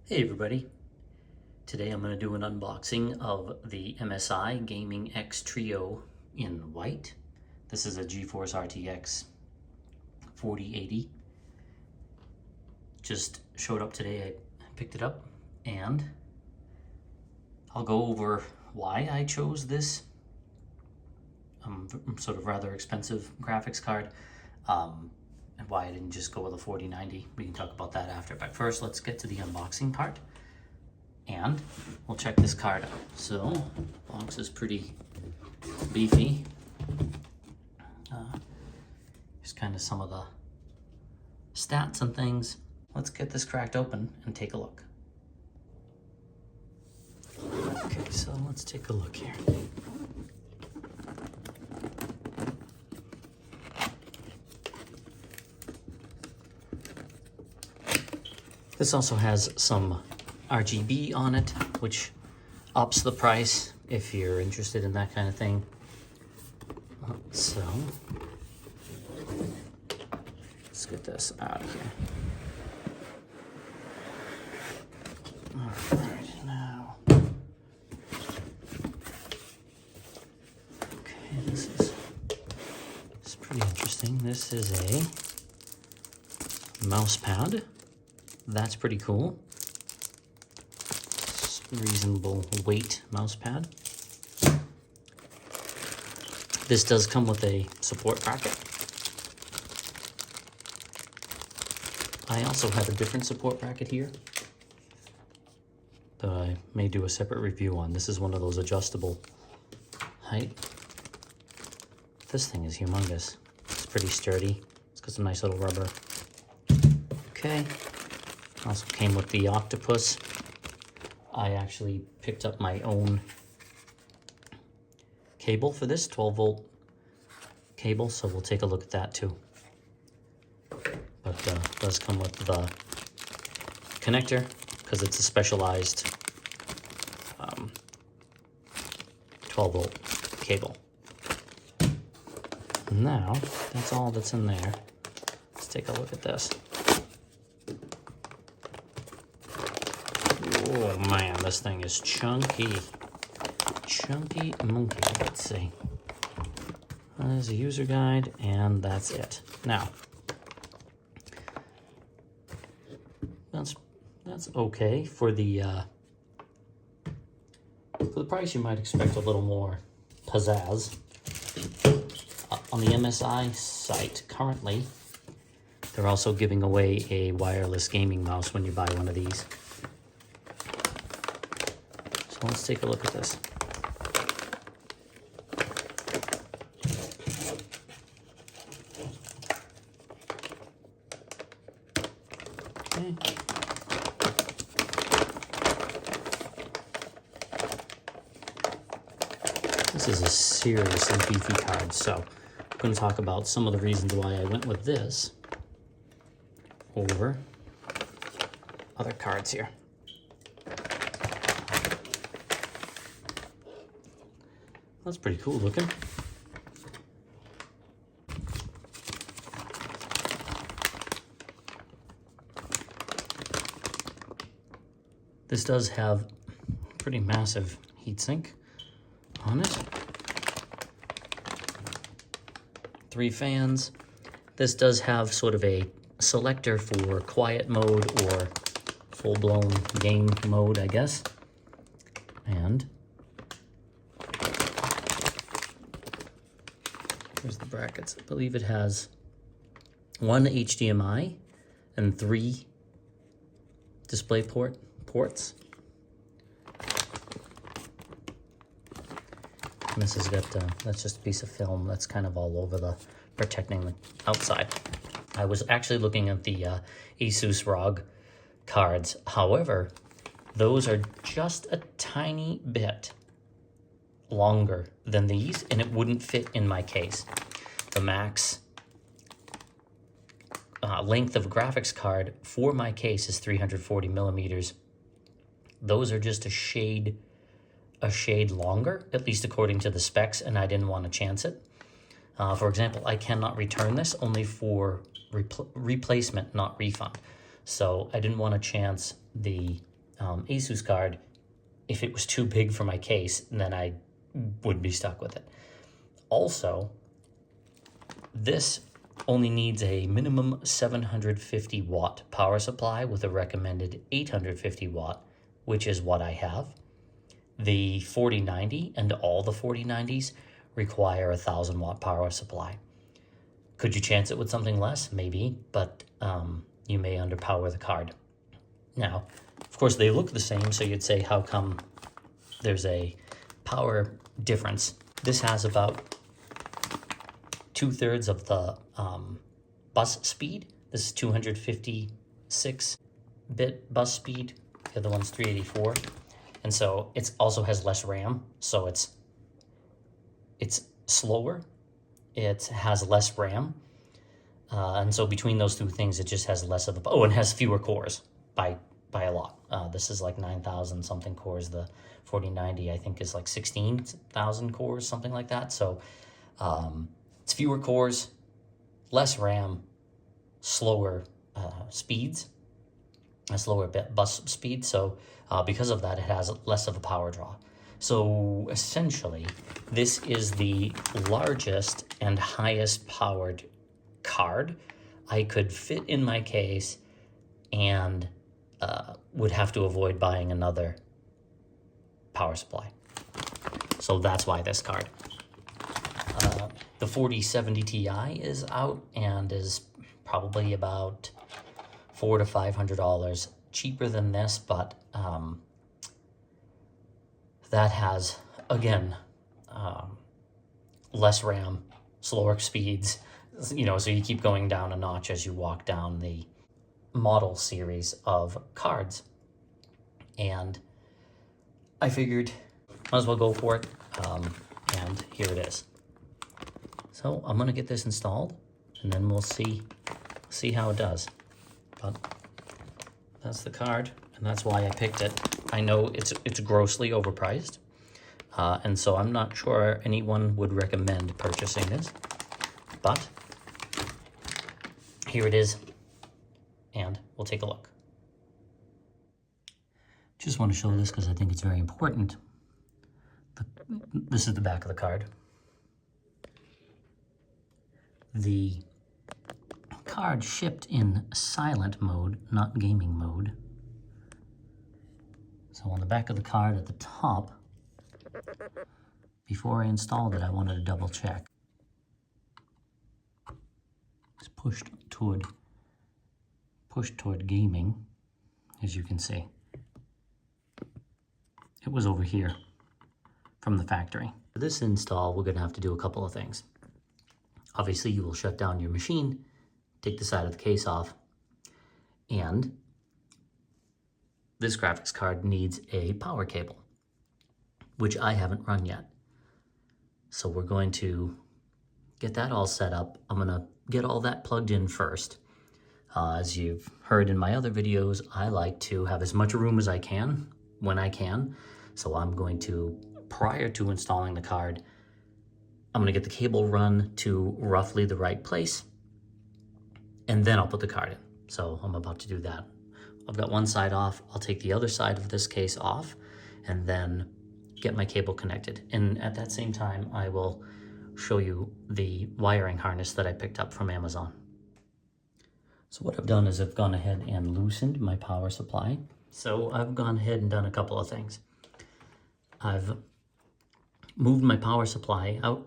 Hey everybody, today I'm going to do an unboxing of the MSI Gaming X Trio in white. This is a Geforce RTX 4080. Just showed up today, I picked it up, and I'll go over why I chose this sort of rather expensive graphics card, and why I didn't just go with a 4090. We can talk about that after, but first let's get to the unboxing part and we'll check this card out. So, box is pretty beefy. Here's kind of some of the stats and things. Let's get this cracked open and take a look. Okay, so let's take a look here. This also has some RGB on it, which ups the price if you're interested in that kind of thing. So, let's get this out of here. All right, now. Okay, this is pretty interesting. This is a mouse pad. That's pretty cool. Reasonable weight mouse pad. This does come with a support bracket. I also have a different support bracket here that I may do a separate review on. This is one of those adjustable height. This thing is humongous. It's pretty sturdy. It's got some nice little rubber. Okay. Also came with the octopus. I actually picked up my own cable for this, 12-volt cable, so we'll take a look at that too. But it does come with the connector, because it's a specialized 12-volt cable. Now, that's all that's in there. Let's take a look at this. Oh man, this thing is chunky. Chunky monkey. Let's see. There's a user guide, and that's it. Now, that's okay for the price. You might expect a little more pizzazz. On the MSI site currently, they're also giving away a wireless gaming mouse when you buy one of these. So let's take a look at this. Okay. This is a seriously beefy card, so I'm going to talk about some of the reasons why I went with this over other cards here. That's pretty cool looking. This does have a pretty massive heatsink on it. 3 fans. This does have sort of a selector for quiet mode or full-blown game mode, I guess. And here's the brackets. I believe it has 1 HDMI and 3 display ports. And this has got, that's just a piece of film that's kind of all over the, protecting the outside. I was actually looking at the Asus ROG cards. However, those are just a tiny bit longer than these, and it wouldn't fit in my case. The max length of graphics card for my case is 340 millimeters. Those are just a shade longer, at least according to the specs, and I didn't want to chance it. For example, I cannot return this, only for replacement, not refund. So I didn't want to chance the Asus card, if it was too big for my case, then I would be stuck with it. Also, this only needs a minimum 750 watt power supply with a recommended 850 watt, which is what I have. The 4090 and all the 4090s require a 1,000 watt power supply. Could you chance it with something less? Maybe, but you may underpower the card. Now, of course, they look the same, so you'd say, how come there's a power difference? This has about 2/3 of the bus speed. This is 256-bit bus speed. The other one's 384. And so it also has less RAM, so it's slower. It has less RAM. And so between those two things, it just has less of a... Oh, and has fewer cores by a lot. This is like 9,000 something cores. The 4090, I think, is like 16,000 cores, something like that. So it's fewer cores, less RAM, slower speeds, a slower bus speed. So because of that, it has less of a power draw. So essentially, this is the largest and highest powered card I could fit in my case, and would have to avoid buying another power supply. So that's why this card. The 4070 Ti is out and is probably about $400 to $500 cheaper than this, but that has, again, less RAM, slower speeds, so you keep going down a notch as you walk down the model series of cards. And I figured might as well go for it, and here it is. So I'm gonna get this installed, and then we'll see how it does. But that's the card, and that's why I picked it. I know it's grossly overpriced, and so I'm not sure anyone would recommend purchasing this, but here it is, and we'll take a look. Just want to show this because I think it's very important. This is the back of the card. The card shipped in silent mode, not gaming mode. So on the back of the card at the top, before I installed it, I wanted to double check. It's pushed toward gaming, as you can see. It was over here from the factory. For this install, we're gonna have to do a couple of things. Obviously, you will shut down your machine, take the side of the case off, and this graphics card needs a power cable, which I haven't run yet. So we're going to get that all set up. I'm gonna get all that plugged in first. As you've heard in my other videos, I like to have as much room as I can when I can. So I'm going to, prior to installing the card, I'm gonna get the cable run to roughly the right place, and then I'll put the card in. So I'm about to do that. I've got one side off. I'll take the other side of this case off and then get my cable connected. And at that same time, I will show you the wiring harness that I picked up from Amazon. So what I've done is I've gone ahead and loosened my power supply. So I've gone ahead and done a couple of things. I've moved my power supply out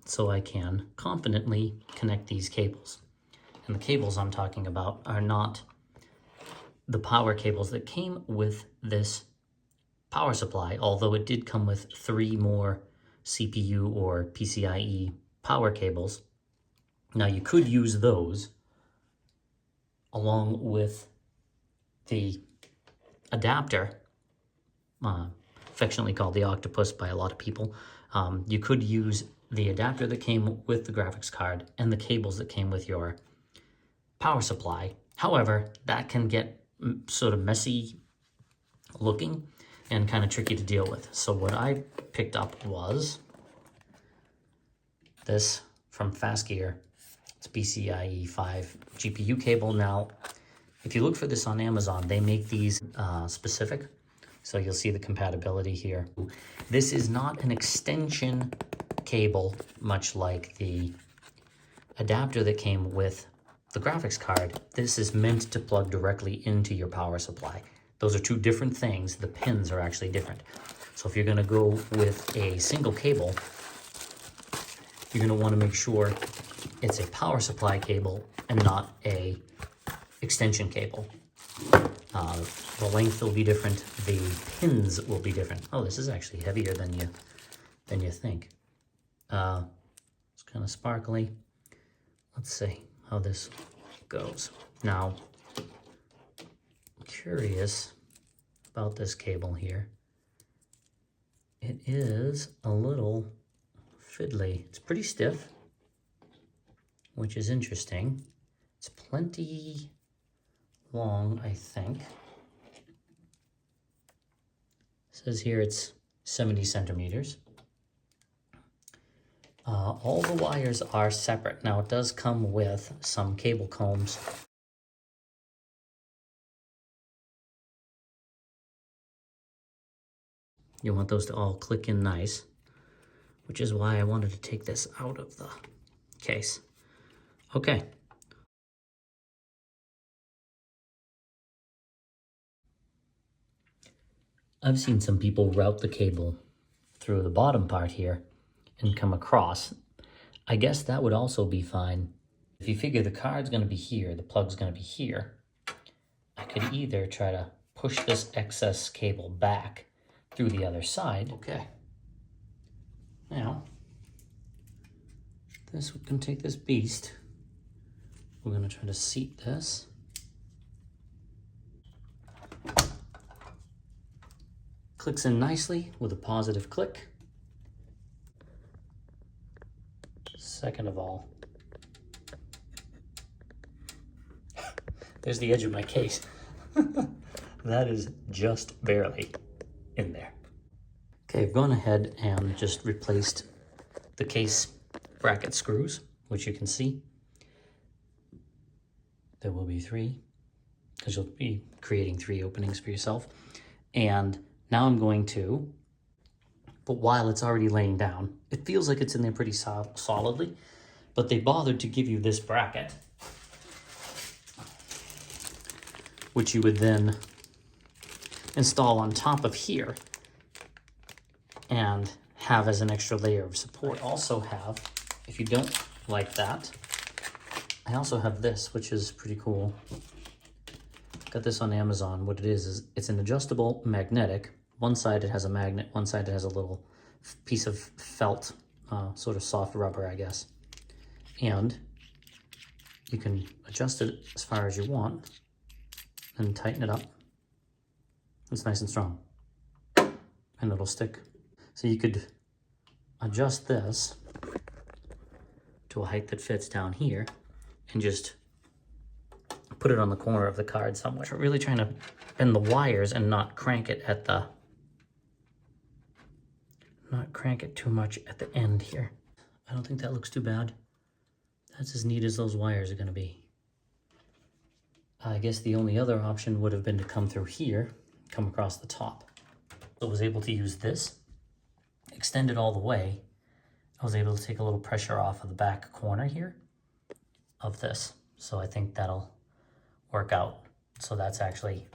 so I can confidently connect these cables. And the cables I'm talking about are not the power cables that came with this power supply, although it did come with 3 more CPU or PCIe power cables. Now you could use those along with the adapter, affectionately called the octopus by a lot of people. You could use the adapter that came with the graphics card and the cables that came with your power supply. However, that can get sort of messy looking and kind of tricky to deal with. So what I picked up was this from Fasgear. It's PCIe 5 GPU cable. Now, if you look for this on Amazon, they make these specific. So you'll see the compatibility here. This is not an extension cable, much like the adapter that came with the graphics card. This is meant to plug directly into your power supply. Those are two different things. The pins are actually different. So if you're gonna go with a single cable, you're gonna wanna make sure it's a power supply cable and not a extension cable. The length will be different, the pins will be different. Oh, this is actually heavier than you think. It's kind of sparkly. Let's see how this goes. Now, I'm curious about this cable here. It is a little fiddly. It's pretty stiff, which is interesting. It's plenty long, I think. It says here it's 70 centimeters. All the wires are separate. Now it does come with some cable combs. You want those to all click in nice, which is why I wanted to take this out of the case. Okay. I've seen some people route the cable through the bottom part here and come across. I guess that would also be fine. If you figure the card's gonna be here, the plug's gonna be here, I could either try to push this excess cable back through the other side. Okay. Now, we can take this beast. We're gonna try to seat this. Clicks in nicely with a positive click. Second of all, there's the edge of my case. That is just barely in there. Okay, I've gone ahead and just replaced the case bracket screws, which you can see. There will be 3, because you'll be creating 3 openings for yourself. And now I'm going to, but while it's already laying down, it feels like it's in there pretty solidly, but they bothered to give you this bracket, which you would then install on top of here and have as an extra layer of support. I also have, if you don't like that, I also have this, which is pretty cool. Got this on Amazon. What it is it's an adjustable magnetic. One side it has a magnet, one side it has a little piece of felt, sort of soft rubber, I guess. And you can adjust it as far as you want and tighten it up. It's nice and strong, and it'll stick. So you could adjust this to a height that fits down here and just put it on the corner of the card somewhere. So really trying to bend the wires and not crank it at the, not crank it too much at the end here. I don't think that looks too bad. That's as neat as those wires are gonna be. I guess the only other option would have been to come through here, come across the top. So I was able to use this, extend it all the way. I was able to take a little pressure off of the back corner here of this. So I think that'll work out. So that's actually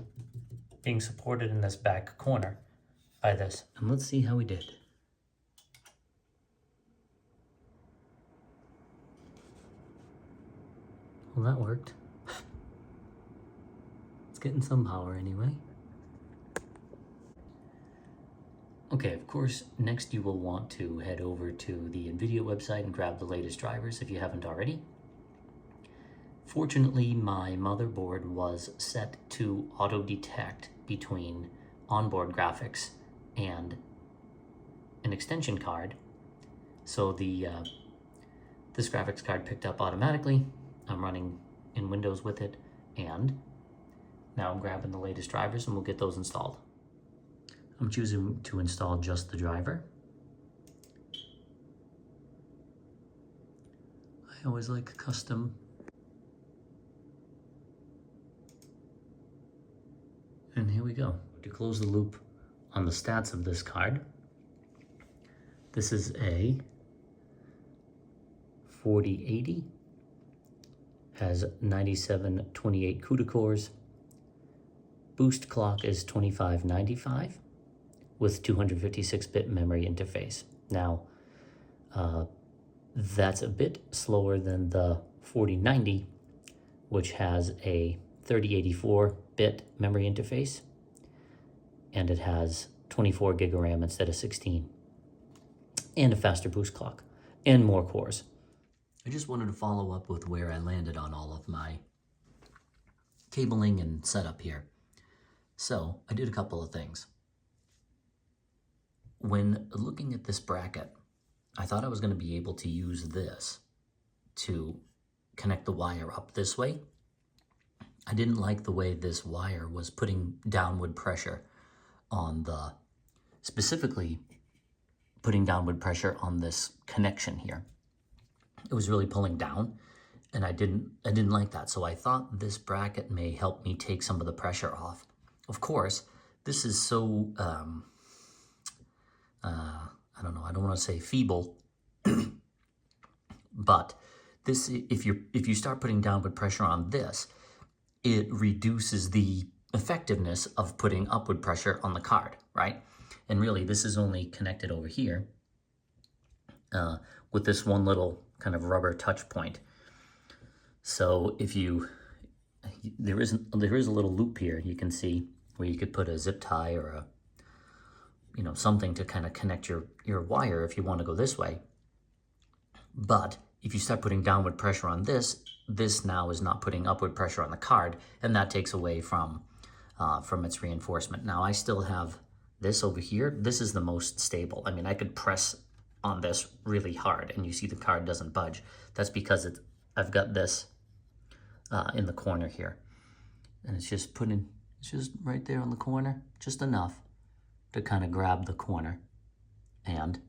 being supported in this back corner by this. And let's see how we did. Well, that worked. It's getting some power anyway. Okay, of course, next you will want to head over to the NVIDIA website and grab the latest drivers if you haven't already. Fortunately, my motherboard was set to auto-detect between onboard graphics and an extension card. So this graphics card picked up automatically. I'm running in Windows with it, and now I'm grabbing the latest drivers and we'll get those installed. I'm choosing to install just the driver. I always like custom. And here we go. To close the loop, on the stats of this card. This is a 4080, has 9728 CUDA cores. Boost clock is 2595 with 256-bit memory interface. Now, that's a bit slower than the 4090, which has a 3084-bit memory interface, and it has 24 gig of RAM instead of 16, and a faster boost clock, and more cores. I just wanted to follow up with where I landed on all of my cabling and setup here. So I did a couple of things. When looking at this bracket, I thought I was going to be able to use this to connect the wire up this way. I didn't like the way this wire was putting downward pressure on the, specifically putting downward pressure on this connection here. It was really pulling down, and I didn't like that. So I thought this bracket may help me take some of the pressure off. Of course, this is so, I don't know, I don't want to say feeble, but this, if you start putting downward pressure on this, it reduces the effectiveness of putting upward pressure on the card, right? And really, this is only connected over here with this one little kind of rubber touch point. So if there is a little loop here you can see where you could put a zip tie or a, something to kind of connect your wire if you want to go this way. But if you start putting downward pressure on this now is not putting upward pressure on the card, and that takes away from its reinforcement. Now I still have this over here. This is the most stable. I mean, I could press on this really hard and you see the card doesn't budge. That's because I've got this in the corner here, and it's just right there on the corner, just enough to kind of grab the corner and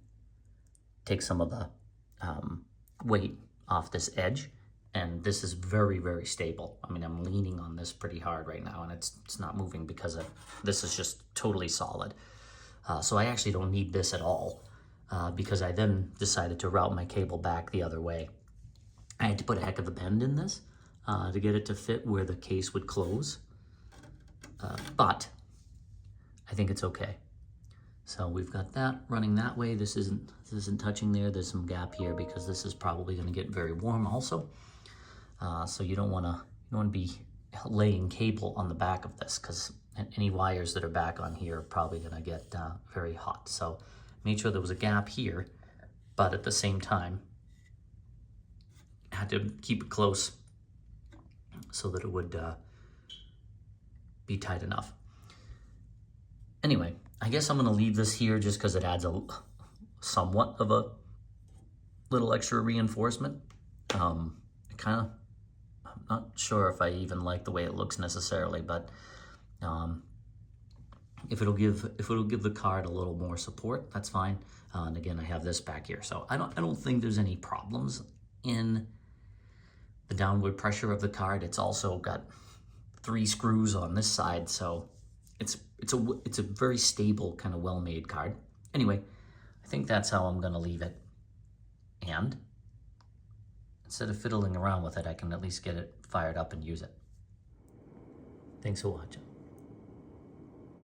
take some of the weight off this edge. And this is very, very stable. I mean, I'm leaning on this pretty hard right now, and it's not moving because this is just totally solid. So I actually don't need this at all because I then decided to route my cable back the other way. I had to put a heck of a bend in this to get it to fit where the case would close, but I think it's okay. So we've got that running that way. This isn't touching there. There's some gap here because this is probably going to get very warm also. So you don't want to be laying cable on the back of this, because any wires that are back on here are probably going to get very hot. So made sure there was a gap here, but at the same time had to keep it close so that it would be tight enough. Anyway, I guess I'm going to leave this here just because it adds somewhat of a little extra reinforcement. I'm not sure if I even like the way it looks necessarily, but if it'll give the card a little more support, that's fine. And again, I have this back here, so I don't think there's any problems in the downward pressure of the card. It's also got 3 screws on this side, so it's a very stable, kind of well-made card. Anyway, I think that's how I'm gonna leave it. And instead of fiddling around with it, I can at least get it fired up and use it. Thanks for watching.